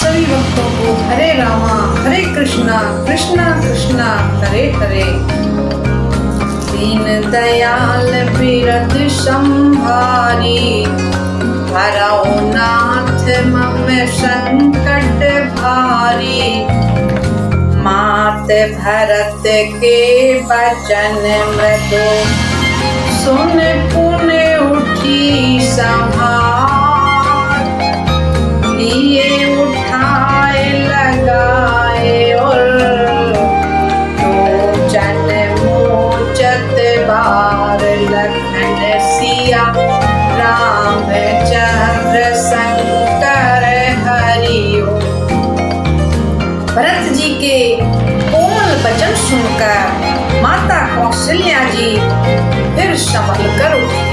सभी भक्तों को हरे रामा हरे कृष्णा कृष्णा कृष्णा हरे हरे। दीन दयाल बिरद संहारी, हरौ नाथ मम संकट भारी। मात भरत के बचन मृदु, सुन पुन उठी संहार। लिए उठाए लगाए और लोचन मोचत बार। लखन सिया रामचंद्र शंकर हरिओ। भरत जी के कोमल वचन सुनकर माता कौशल्या जी फिर संभल कर उठी।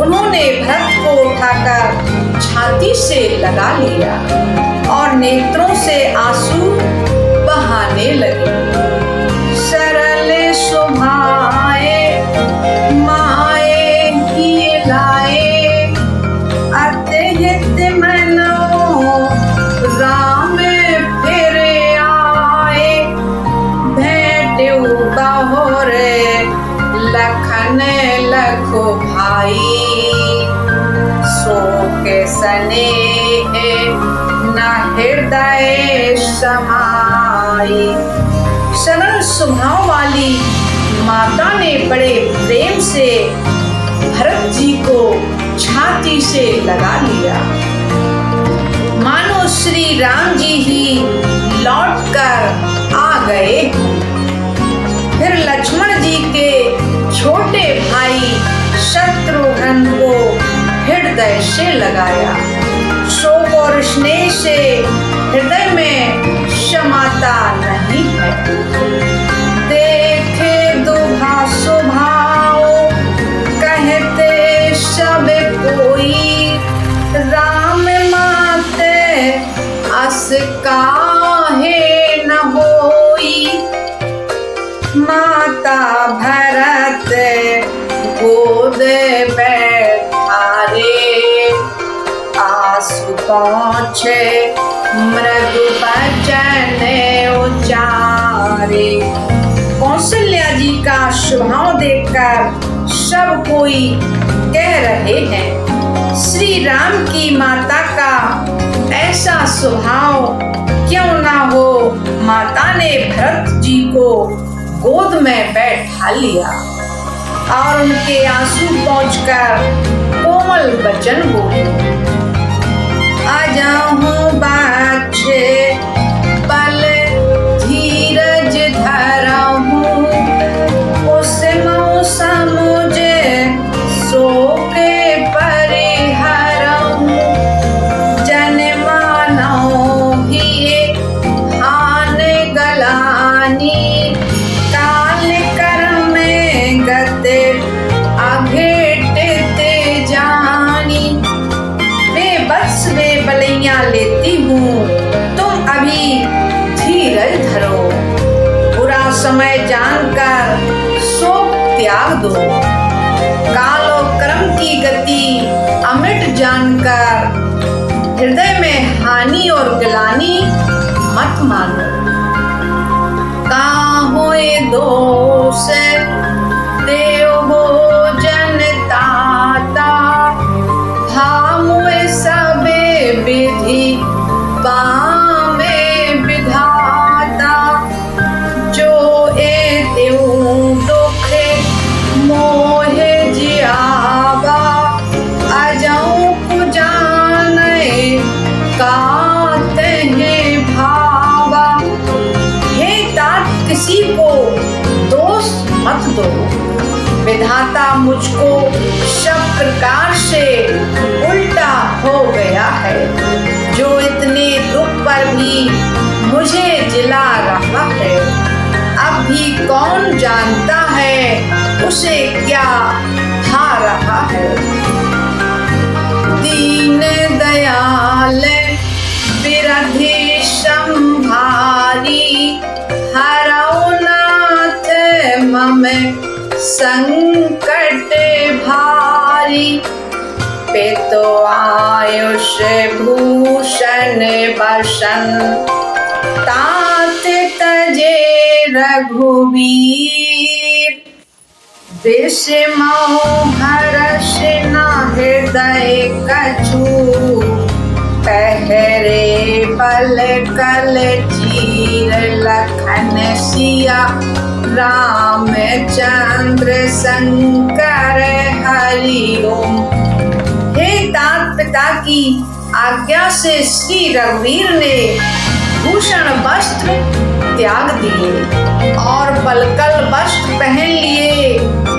उन्होंने भरत को उठाकर छाती से लगा लिया और नेत्रों से आंसू बहाने लगे। सरल सुभाए माए ही लाए, अत्यहित मनो राम फिर आए। भेंटू बहुरे लखन लखो भाई, शोक स्नेह न हृदय समाई। सरल स्वभाव वाली माता ने बड़े प्रेम से भरत जी को छाती से लगा लिया, मानो श्री राम जी ही लौट कर आ गए। फिर लक्ष्मण जी के छोटे भाई शत्रुघ्न को हृदय से लगाया। शोक और स्नेह से हृदय में क्षमता नहीं है। देखे दुभा स्वभाव कहते सब कोई, राम माते अस काहे न होई। माता भरत गोद बैठारे, आंसू पहुँचे मृदु वचन उचारे। कौशल्या जी का स्वभाव देखकर सब कोई कह रहे हैं, श्री राम की माता का ऐसा स्वभाव क्यों ना हो। माता ने भरत जी को गोद में बैठा लिया और उनके आंसू पहुंचकर कोमल वचन बोले। आजाहूं बाछे पल धीरज धरहूं, उस मौसम मुझे शोक परिहरहूं। जन मानौ ही हान गलानी, काल कर्म गते अघेटते जानी। बेबस वे बलैया लेती हूँ, तुम अभी धीरज धरो। बुरा समय जानकर शोक त्याग दो, कालो कर्म की गति अमिट जानकर हृदय में हानि और ग्लानि मत मानो। काहों दोष देव भोजन ताता, भामुए सबे विधि पामे विधाता। जो ए त्यों दुख मोहे जियावा, अजऊं पुजाने काते भावा। हे तात किसी को दोष मत दो, विधाता मुझको सब प्रकार से उल्टा हो गया है। जो इतने दुख पर भी मुझे जिला रहा है, अब भी कौन जानता है उसे क्या था रहा है। दीन दयाल बिरधि संहारी, हरौ नाथ मम संकट भारी। पितु आयुष भूषण बसन, तात तजे रघुवीर, विषमो हर्ष न हृदय कछु, पहरे पल कल चीर लखन सिया, रामचंद्र शंकर हरि ओम। हे तात पिता की आज्ञा से श्री रघुवीर ने भूषण वस्त्र त्याग दिए और पलकल वस्त्र पहन लिए।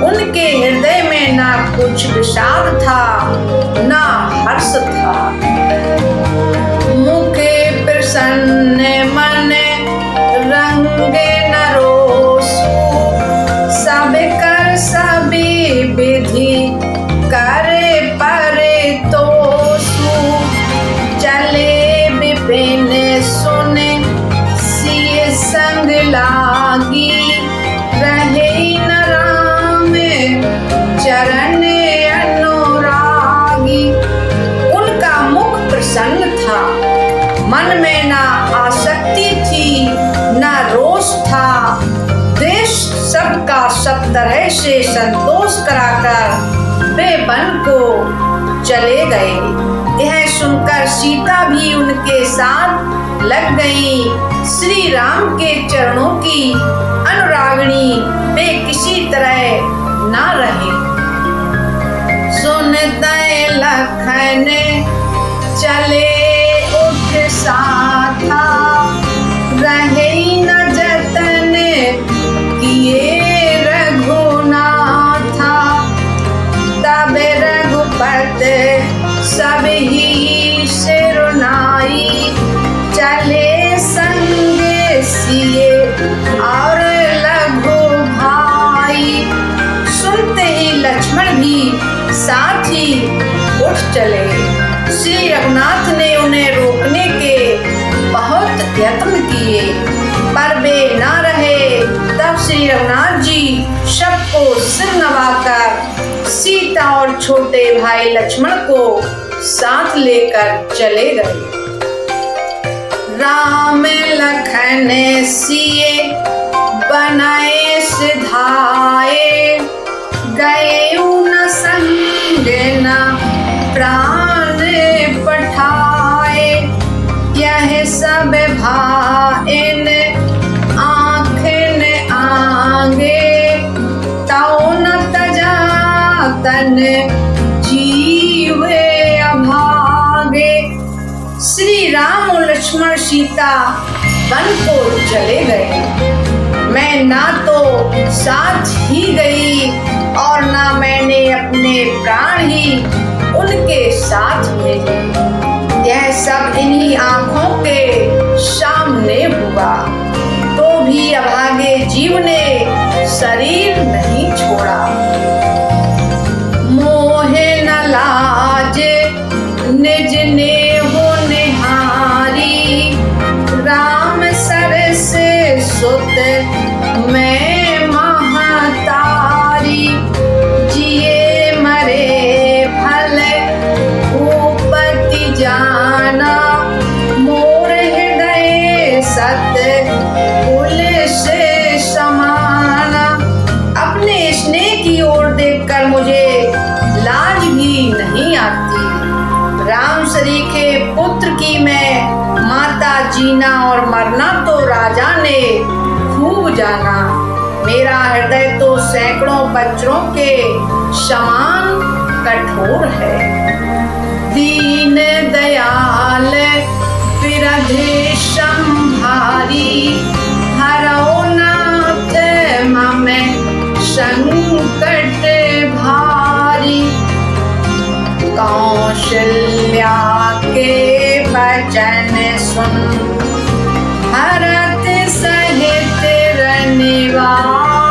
उनके हृदय में ना कुछ विषाद था ना हर्ष था। मुखे प्रसन्न मन रंगे न रोसु, सब कर सभी विधि करे परे तोसु, चले विपिन सुने सिय संग लागी, रहे न राम चरण अनुरागी। उनका मुख प्रसन्न था, मन में ना आसक्ति थी ना रोष था। देश सबका सब तरह से संतोष कराकर वे वन को चले गए। यह सुनकर सीता भी उनके साथ लग गई। श्री राम के चरणों की अनुरागिणी वे किसी तरह ना रहे। सुनते लखन चले उठ साथा, रहे न जतन किए रघुनाथा, तब रघुपति सब ही सिरुनाई, चले संग सिए और लघु भाई। सुनते ही लक्ष्मण भी साथ ही उठ चले। श्री रघुनाथ ने उन्हें रोकने के बहुत यत्न किए पर वे ना रहे। तब श्री रघुनाथ जी सबको सिर नवाकर सीता और छोटे भाई लक्ष्मण को साथ लेकर चले गए। राम लखन सिए बनाए सिधाए, गए न संग न प्राण पठाए, यह सब भाइन आँखन आगे, तौ न तजा तन जीवे अभागे। श्री राम और लक्ष्मण सीता वन को चले गए। मैं ना तो साथ ही गई और ना मैंने अपने प्राण ही उनके साथ भेजे। यह सब इन्हीं आँखों के सामने हुआ तो भी अभागे जीव ने शरीर नहीं छोड़ा। मोहे न लाज निज ने हो निहारी, राम सरस सुत मैं महतारी, जिए मरे भल भूपति जाना, मोर हृदय सत कुल से समाना। अपने स्नेह की ओर देखकर मुझे लाज भी नहीं आती। राम सरीखे पुत्र की मैं माता जीना और मरना तो राजा ने खूब जाना। मेरा हृदय तो सैकड़ों बच्चों के समान कठोर है। दीन दयाल विरधे संभारी, हरो नाथ मम संकट भारी। कौशल्या के वचन सुन, भरत सहित रनिवास,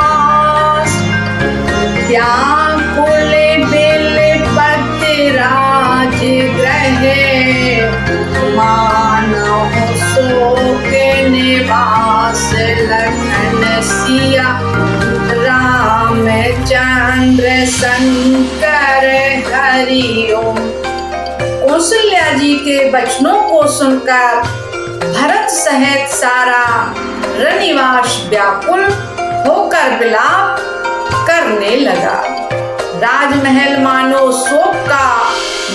व्याकुल बिलपति राज ग्रहे, मानव शोक निवास। लखन सिया रामचंद्र शंकर हरि ओम। कौशल्या जी के वचनों को सुनकर भरत सहित सारा रनिवास व्याकुल होकर विलाप करने लगा। राजमहल मानो शोक का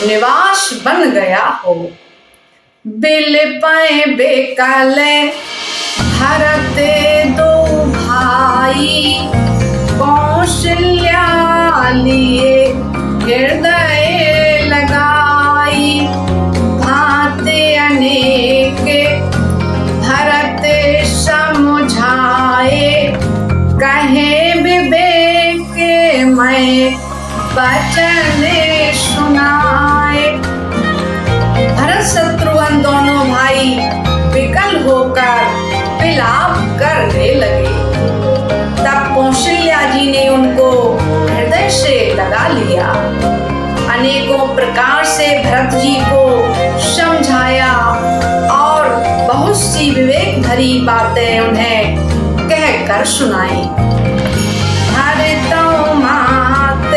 निवास बन गया हो। बिलपै बेकले भरत दो भाई, कौशल्या लिए हृदय लगाई। भांति अनेक भरत समझाए, कहे विवेक मैं वचन सुनाए। भरत शत्रुघ्न दोनों भाई विकल होकर विलाप करने लगे। तब कौशल्या जी ने उनको हृदय से लगा लिया। अनेकों प्रकार से भरत जी को समझाया और बहुत सी विवेक भरी बातें उन्हें कहकर सुनाई। भरतों मात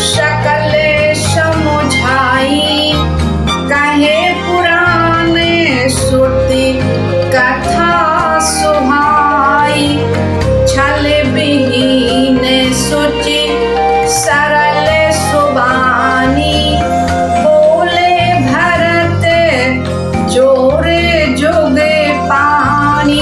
सकल समझाई, कहे पुराण श्रुति कथा सुहाई। छल विहीन सुचि सरल सुबानी, बोले भरत जोरे जुगे पानी।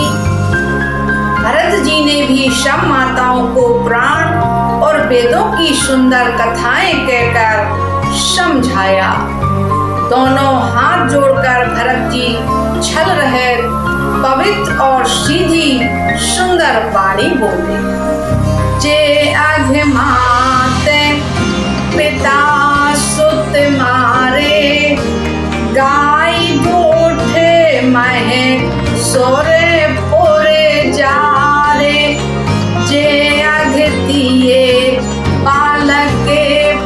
भरत जी ने भी सब माताओं को पुराण और वेदों की सुंदर कथाएं कहकर समझाया। दोनों हाथ जोड़कर भरत जी छल रहे पवित्र और सीधी सुंदर वाणी बोले। जे अघमाते पिता सुत मारे, गाय गोठे महे सोरे पोरे जारे। जे अघतिये बालक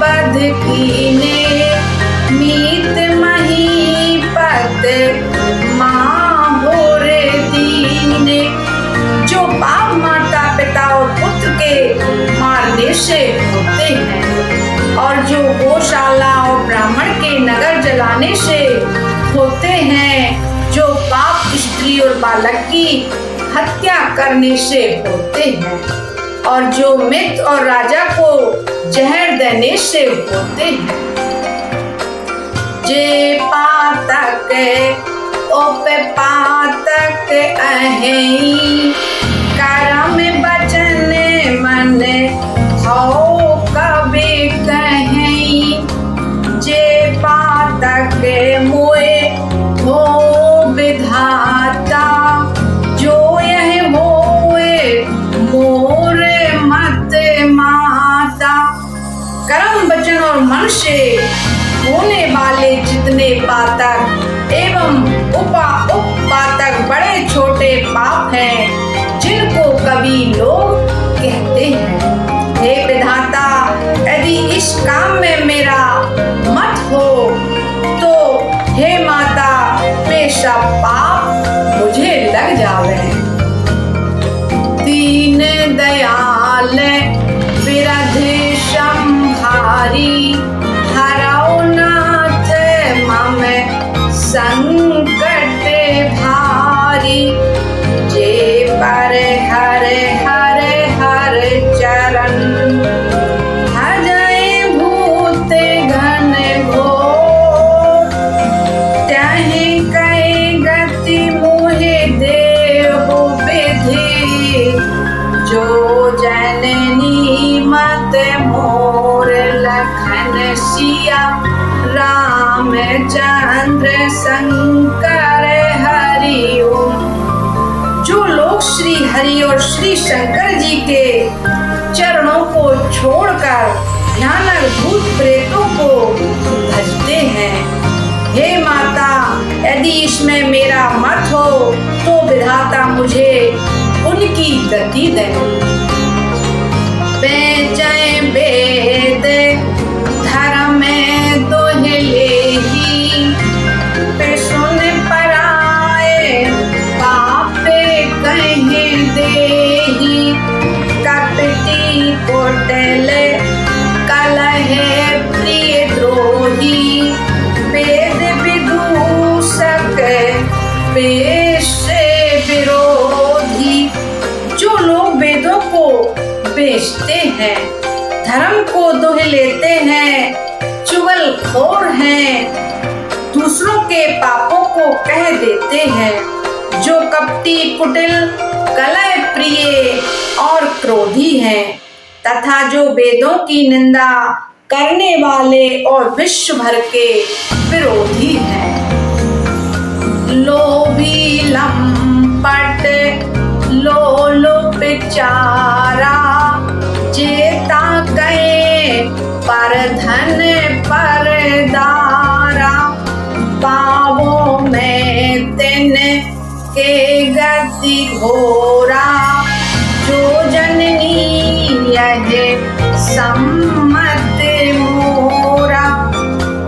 बध कीने, मीत मही पत माँ भोरे दीने। जो पाप माता पिता और पुत्र के मारने से होते हैं और जो गौशाला और ब्राह्मण के नगर जलाने से होते हैं, जो पाप स्त्री और बालक की हत्या करने से होते हैं और जो मित्र और राजा को जहर देने से होते हैं। जे पातक ओप पातक अहेई, करम बचन मन हो कभी कहेई। जे पातक मोए हो विधाता, जो यह होए मोर मत माता। कर्म वचन और मन से होने वाले जितने पातक एवं उपपातक बड़े छोटे पाप हैं, जिनको कभी लोग कहते हैं। हे विधाता, यदि इस काम में मेरा मत हो तो हे माता, वे सब पाप मुझे लग जावे। दीन दयाल विरध संहारी, हरौ नाथ मम संकट भारी। जे पर हर हर हर चरण, भजै भूत घन घोर। त्याहि कई गति मोहि देहु विधि, जो जननी मत मोर लखन सिया। रामचंद्र शंकर हरि ओम। जो लोग श्री हरि और श्री शंकर जी के चरणों को छोड़कर भयानक भूत प्रेतों को भजते हैं। हे माता, यदि इसमें मेरा मत हो तो विधाता मुझे उनकी गति दे। बेचै वेद धर्म दोहलेही, सुन पराए पापे कहे देही। कपटी कोटल कलह प्रिय द्रोही, वेश से विरोधी। जो लोग वेदों को बेचते हैं, धर्म को दुह लेते हैं, चुगलखोर हैं, दूसरों के पापों को कह देते हैं, जो कपटी, कुटिल, कलह प्रिय और क्रोधी हैं, तथा जो वेदों की निंदा करने वाले और विश्व भर के विरोधी हैं। लोभी, लंपट, लोलुप, चारा, जेता कहे पर धन पर दारा। पावों में तिन के गति घोरा, जो जननी यह सम्मत मोरा।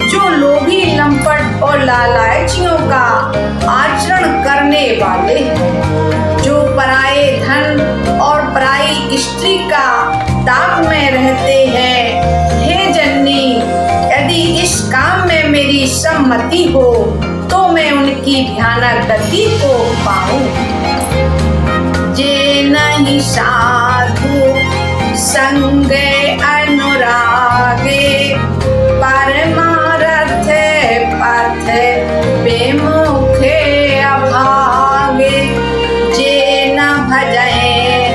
जो लोभी, लंपट और लालचियों का आचरण करने वाले हैं, जो पराये धन और पराई स्त्री का ताक में रहते हैं। हे जननी, यदि इस काम में मेरी सम्मति हो तो मैं उनकी भयानक गति को पाऊं। जे नहीं साधु संग अनुरागे, परमारथ पथ विमुखे अभागे। जे न भजै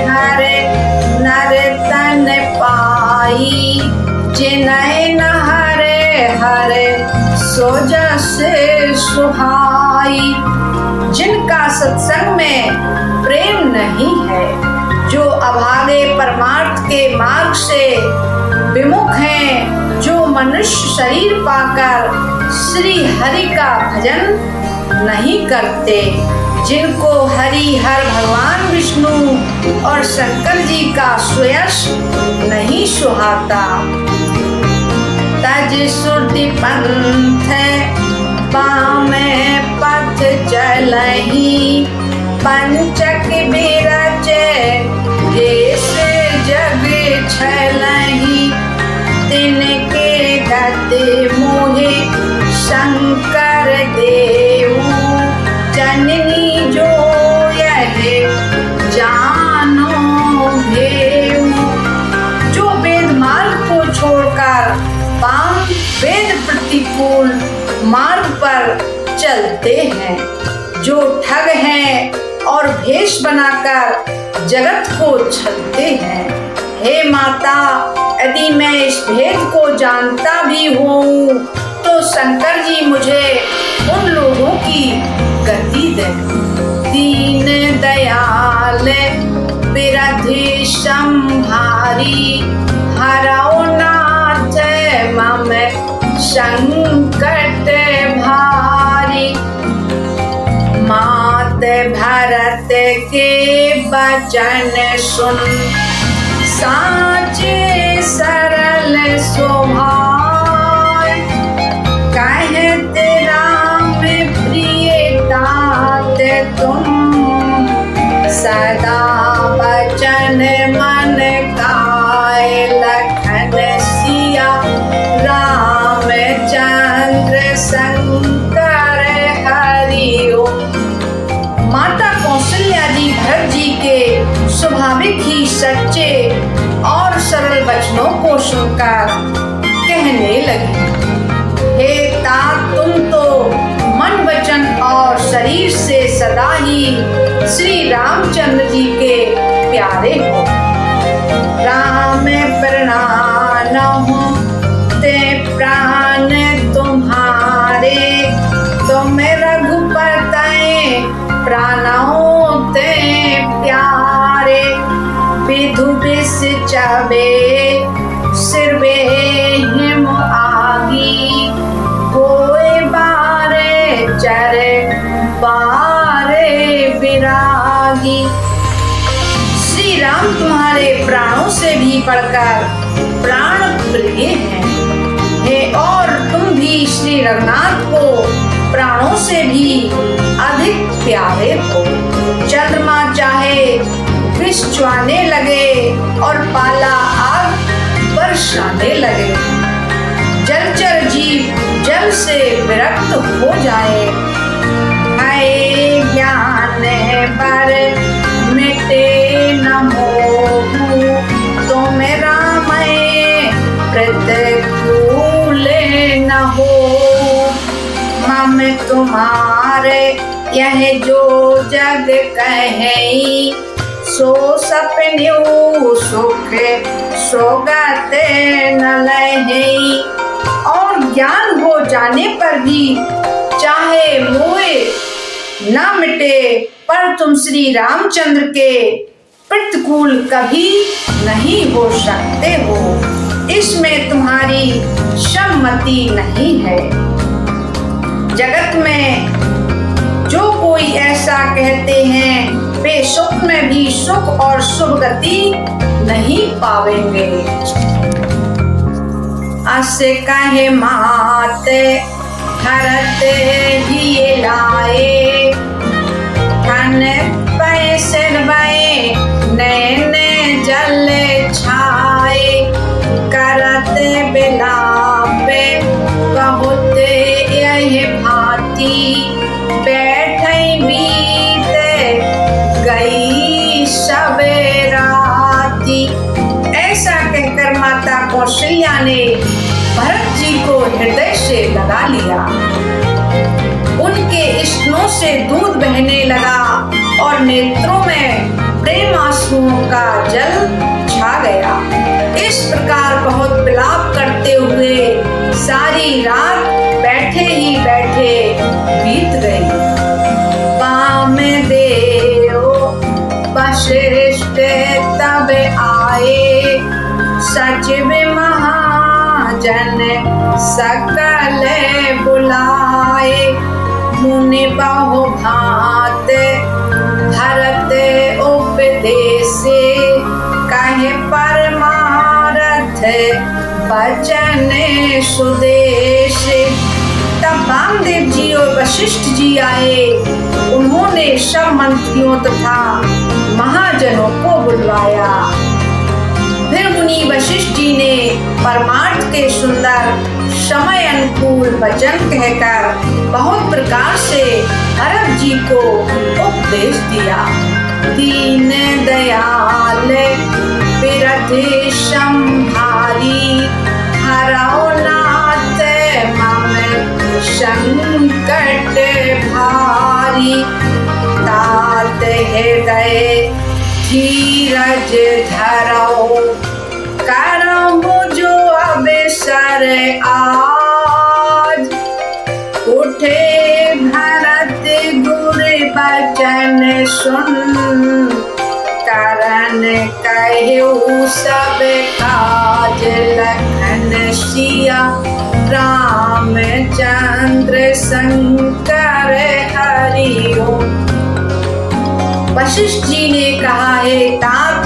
हर नर तन पाई, जे नैन हरे हरे सो जस सुहाई। जिनका सत्संग में प्रेम नहीं है, जो अभागे परमार्थ के मार्ग से विमुख हैं, जो मनुष्य शरीर पाकर श्री हरि का भजन नहीं करते, जिनको हरि हर भगवान विष्णु और शंकर जी का सुयश नहीं सुहाता। तज सुरति पंथ पामे पथ चलहि, पंचक बिरच देश जग छलहि। तिनके गति मोहे शंकर देव, जननी जो यह जानो भेऊ। जो वेद मार्ग को छोड़कर वाम वेद प्रतिकूल मार्ग पर चलते हैं, जो ठग हैं और भेष बनाकर जगत को छलते हैं। हे माता, यदि मैं इस भेद को जानता भी हूँ तो शंकर जी मुझे उन लोगों की गति दे। दीन दयाल बिरधि संहारी, हरौ नाथ मम संकट भारी। मात भरत के वचन सुन, साचे सरल स्वभाव। कहते राम प्रिय तात तुम, सदा वचन मन काय। लखन सिया रामचंद्र शंकर हरि ओम। माता कौशल्या जी भरत जी के स्वाभाविक ही सच्चे और सरल वचनों को सुनकर कहने लगी, हे तात, तुम तो मन, वचन और शरीर से सदा ही श्री रामचंद्र जी के प्यारे हो। राम प्रणाम ते प्राण तुम्हारे, तुम रघुपति प्राणों ते प्यारे। विधु विष चबे सिरवे हिम आगी, होए बारे चरे बारे विरागी। श्री राम तुम्हारे प्राणों से भी बढ़कर प्राण प्रिय हैं। हे और तुम भी श्री रघुनाथ को प्राणों से भी अधिक प्यारे हो। चंद्रमा चाहे विष चुआने लगे और पाला आग बरसाने लगे, जलचर जीव जल से विरक्त हो जाए। हाय काम तुम्हारे यह जो जग कहे, सो सपन्यू सुख सोगत न लहे। और ज्ञान हो जाने पर भी चाहे मोए न मिटे, पर तुम श्री रामचंद्र के प्रतिकूल कभी नहीं हो सकते हो, इसमें तुम्हारी सम्मति नहीं है। जगत में जो कोई ऐसा कहते हैं वे सुख में भी सुख और शुभ गति नहीं पावेंगे। अस कहे मात भरत ही लाए, धन पैसे भये नैन जल छाए। करत बिलाप बहुत यह भांति, बैठे बीत गई सब राती। ऐसा कहकर माता कौशल्या ने भरत जी को हृदय से लगा लिया। उनके स्तनों से दूध बहने लगा और नेत्रों में प्रेम आंसुओं का जल छा गया। इस प्रकार बहुत विलाप करते हुए सारी रात बैठे ही बैठे बीत गई। काम देव वशिष्ठ तब आए, सचिव महाजन सकल बुलाए। मुनि बहु भांत भरत उपदेश, कहे परमारथ वचन सुदेश। तब वामदेव जी और वशिष्ठ जी आए। उन्होंने सब मंत्रियों तथा महाजनों को बुलवाया। फिर मुनि वशिष्ठ जी ने परमार्थ के सुंदर समय अनुकूल वचन कहकर बहुत प्रकार से भरत जी को उपदेश दिया। दीन दयाल बिरधि संभारी, हरौ नाथ मम संकट भारी। तात हृदय धीरज धरौ, करहु जो अवसर आज। उठे भरत गुर बचन सुन, करन कहु सब काज। लखन सिया रामचंद्र शंकर हरि ओम। वशिष्ठ जी ने कहा है, तात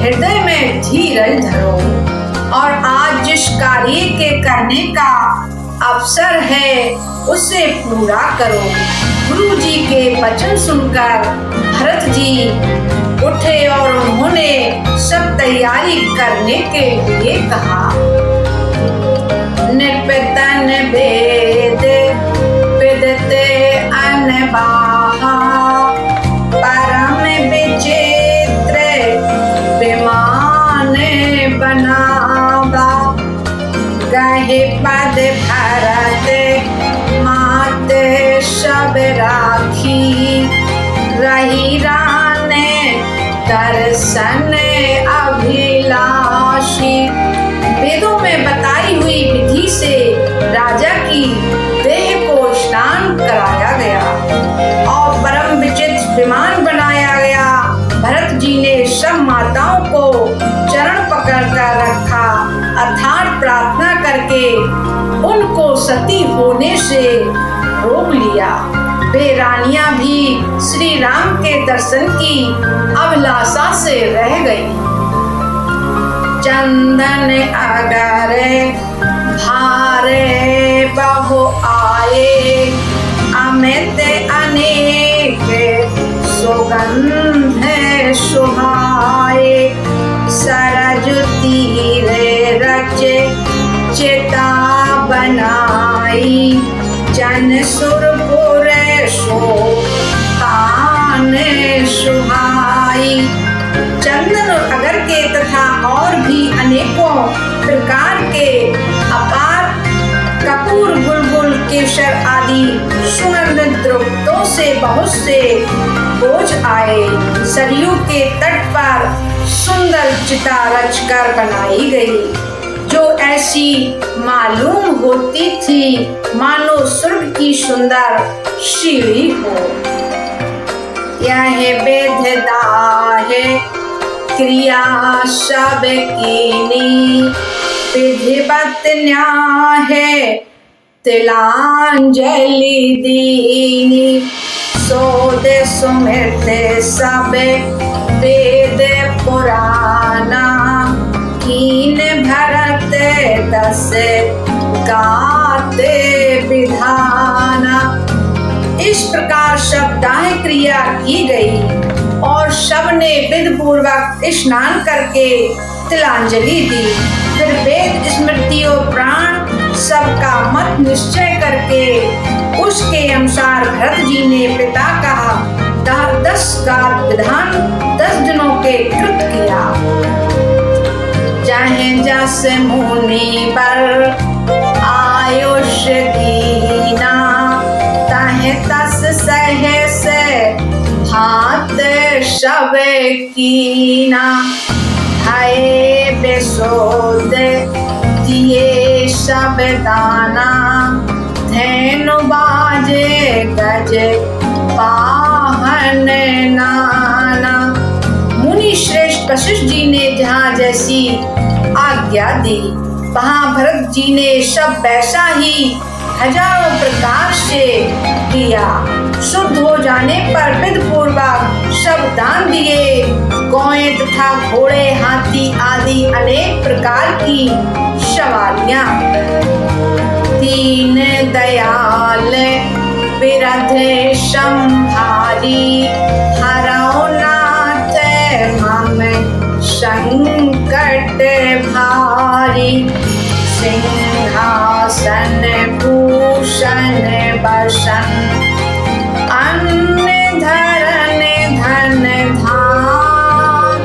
हृदय में धीरज धरो और आज जिस कार्य के करने का अवसर है उसे पूरा करो। गुरु जी के वचन सुनकर भरत जी उठे और उन्होंने सब तैयारी करने के लिए कहा। निपतन वेद विदते अनबाहा, परम विचित्र विमान बनावा। गहे पद भरत मात सब राखी, रही राने दर्शन अभिलाषी। वेदों में बताई हुई विधि से राजा की देह को स्नान कराया गया और परम विचित्र विमान बनाया गया। भरत जी ने सब माताओं को चरण पकड़ कर रखा, अर्थात प्रार्थना करके उनको सती होने से रोक लिया। वे रानियां भी श्री राम के दर्शन की अभिलाषा से रह गई। चंदन अगर भारे बहु आए, अमित अनेक सुगंध सुहाए। सरज तीरे रचे चिता बनाई, जन सुरपुर सो कान सुहाई। चंदन और अगर के तथा और भी अनेकों प्रकार के अपार कपूर, बुलबुल, केसर आदि सुगंधित द्रव्यों से बहुत से बोझ आए। सरयू के तट पर सुंदर चिता रचकर बनाई गई, जो ऐसी मालूम होती थी मानो स्वर्ग की सुंदर सीढ़ी हो। यह विधता है क्रिया सब कीनी, विधिवत न्याय है तिलांजलि दीनी। सोद सुमित सब वेद पुराना, कीन भरत दस गाते विधाना। इस प्रकार शब्दाह क्रिया की गई और सबने विधि पूर्वक स्नान करके तिलांजलि दी। फिर वेद स्मृति और प्राण सबका मत निश्चय करके उसके अनुसार भरत जी ने पिता का 10 गात विधान 10 दिनों के कृत किया। चाहे जस मुनि पर आयुष दीना, ताहे तस सहस हाथ सब कीना। हाय बेसोद दिए सब दाना, धेनु बाजे गज पाहन नाना। मुनि श्रेष्ठ वशिष्ठ जी ने जहाँ जैसी आज्ञा दी, वहाँ भरत जी ने सब वैसा ही हजारों प्रकार से किया। शुद्ध हो जाने पर विधि पूर्वक सब दान दिए। गौएं तथा घोड़े, हाथी आदि अनेक प्रकार की सवारियां। दीन दयाल बिरध संभारी, हरौ नाथ मम संकट भारी। सिंहासन भूषण बसन, अन्न धरन धन धान।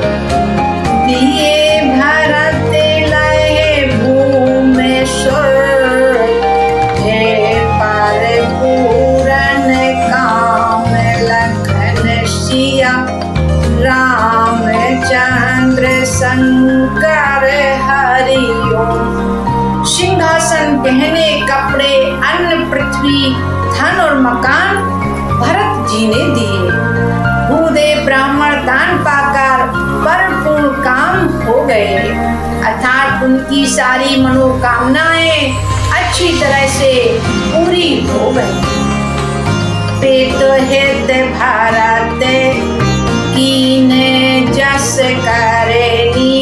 दिए भरत लय भूमेश्वर, हे पर पूरन काम लखन सिया। रामचंद्र शंकर हरि ओम। सिंहासन, गहने, कपड़े, अन्न, पृथ्वी, धन और मकान भरत जी ने दिए। भूदेव ब्राह्मण दान पाकर परिपूर्ण काम हो गए, अर्थात उनकी सारी मनोकामनाएं अच्छी तरह से पूरी हो गई। पेट हित भरत कीने जस करेनी,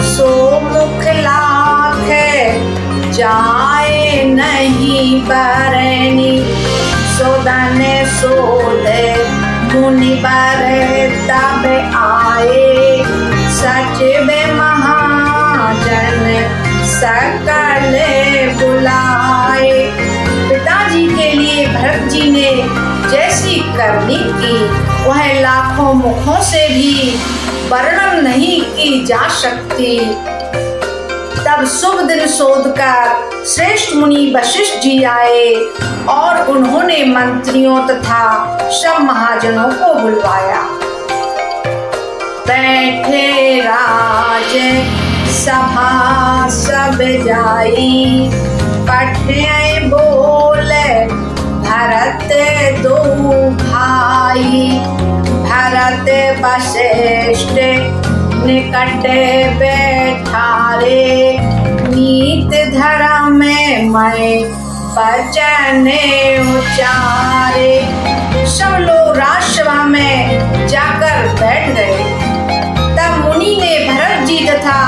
सो मुख लाख जाए नहीं बरनी। सोदन सोद मुनि बर तब आए, सचिव महाजन सकल बुलाए। पिताजी के लिए भरत जी ने जैसी करनी की वह लाखों मुखों से भी वर्णन नहीं की जा सकती। तब शुभ दिन शोध कर श्रेष्ठ मुनि वशिष्ठ जी आए और उन्होंने मंत्रियों तथा सब महाजनों को बुलवाया। बैठे राज सभा सब जाई, पठे बोले भरत दो भाई। भरत वशिष्ठ निकट बैठारे, नीत धर्म में वचन उचारे। सब लोग राजसभा में जाकर बैठ गए। तब मुनि ने भरत जी तथा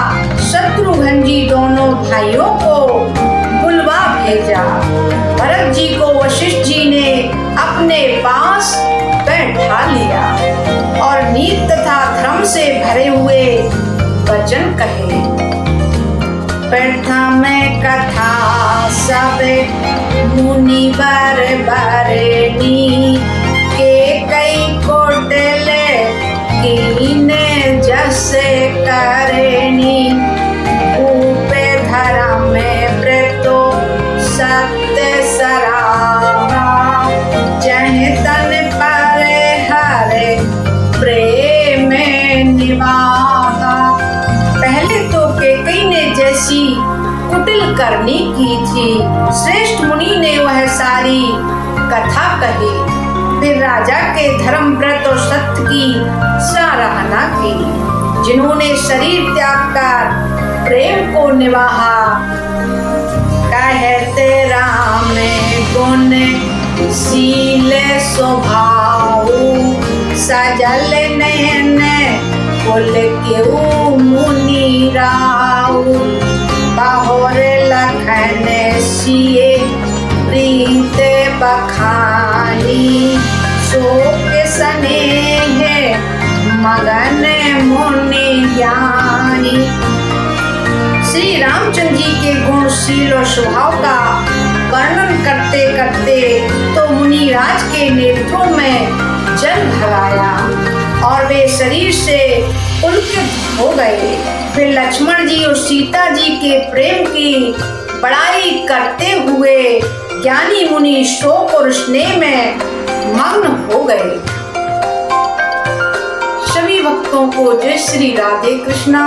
शत्रुघ्न जी दोनों भाइयों को बुलवा भेजा। भरत जी को वशिष्ठ जी ने अपने पास बैठा लिया और नीति तथा धर्म से भरे हुए वचन कहे। प्रथम कथा सब मुनि बर बरनी, के कई कोटले कीने जस करनी। ऊपे धर्म में व्रतो सत्य सराहा, करनी की थी। श्रेष्ठ मुनि ने वह सारी कथा कही। फिर राजा के धर्म व्रत और सत्य की सराहना की, जिन्होंने शरीर त्याग कर प्रेम को निभाया। कहते राम गुण शील स्वभाव, सजल नयन कुल केऊ मुनि राव। बहुर लखन सिए प्रीत बखानी, शोक स्नेह मगन मुनि ज्ञानी। श्री रामचंद्र जी के गुणशील और स्वभाव का वर्णन करते करते तो मुनिराज के नेत्रों में जल भर आया और वे शरीर से पुलकित हो गए। फिर लक्ष्मण जी और सीता जी के प्रेम की बड़ाई करते हुए ज्ञानी मुनि शोक और स्नेह में मग्न हो गए। सभी भक्तों को जय श्री राधे कृष्णा।